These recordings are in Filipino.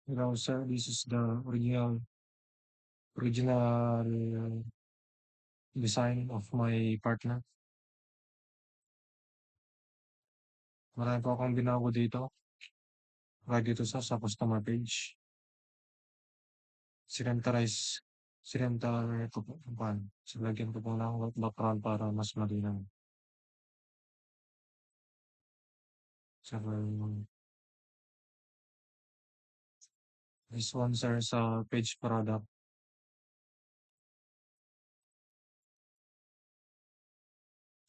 Hello, sir. This is the original design of my partner. Marami po akong binago dito. Kaya dito sa customer page. Sinentarize. Sinentarize ko po kung paano. So, lagyan ko po ng background para mas malinaw. So, this one, sir, sa page product.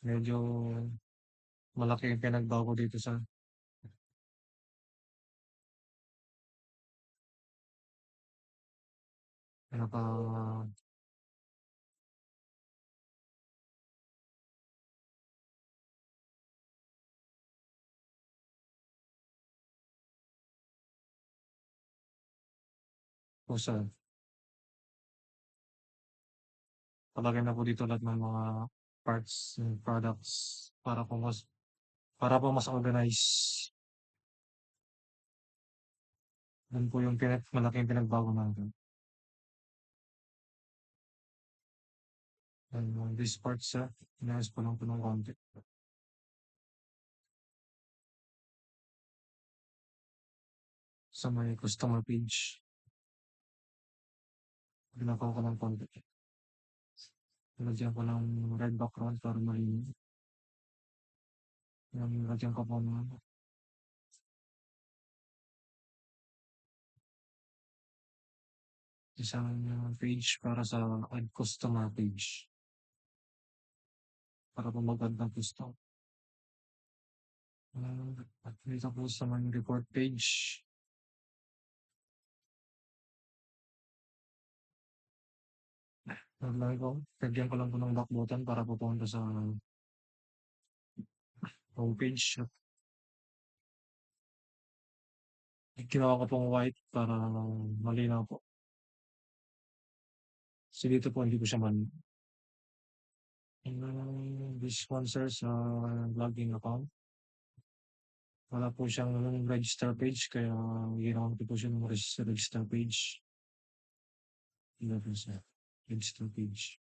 Medyo malaki yung pinagbago dito sa pinaka po sa palagay na po dito lahat ng mga parts and products para po mas organize. Yun po yung malaking pinagbago natin. And this part, sir, inayos ko lang po ng konti. Sa may customer page, ginagawa ko ng konti. Nilagyan ko ng red background para malinis. Nilagyan ko po ng isang page para sa customer page. Para po maganda gusto. At dito po sa may report page, lagyan ko lang po ng back button para pupunta sa homepage. Ginawa ko pong white para malinaw po. Kasi dito po hindi ko siya this one, sir, sa login account. Wala po siyang register page kaya ginawa ko po siya ng register page. Ito po siya, register page.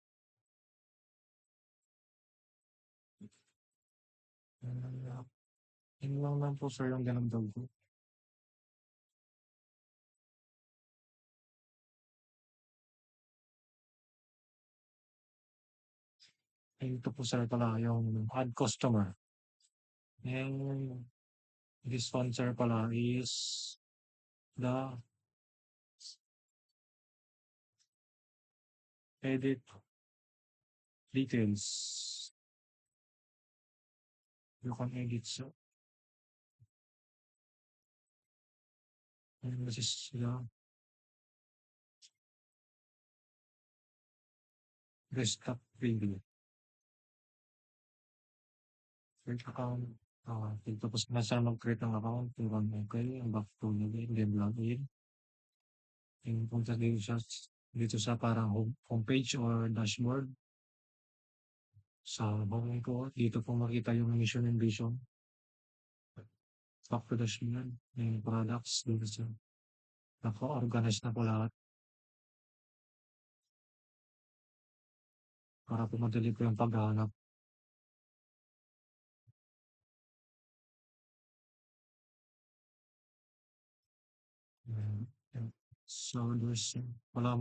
Yun lang po, sir, yung ganun ko. Ito po, sir, pala yung add customer. And this one, sir, pala is the edit details. You can edit, sir. And this is the desktop preview. Create account. Tapos na siya mag-create ng account. Yung okay, ang back to login, then login. Yung punta dito sa parang homepage or dashboard. Sa home ko, dito po makita yung mission and vision. Back to dashboard, yung products, dito sa naka-organize na po lahat. Para po madali po yung paghahanap. Ayan. So, wala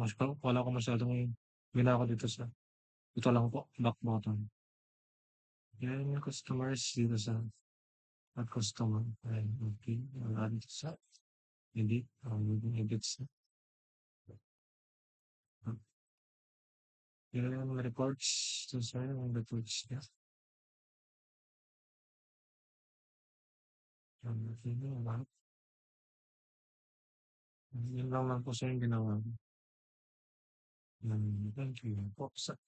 ko masyadong ginagawa dito sa ito lang po, back button. Yan yung customers dito sa customer. Ayan, okay. Wala dito sa edit. Edit sa yan yung reports. So, sa yung reports niya. Yun lang po sa yung ginawa. Thank you po sa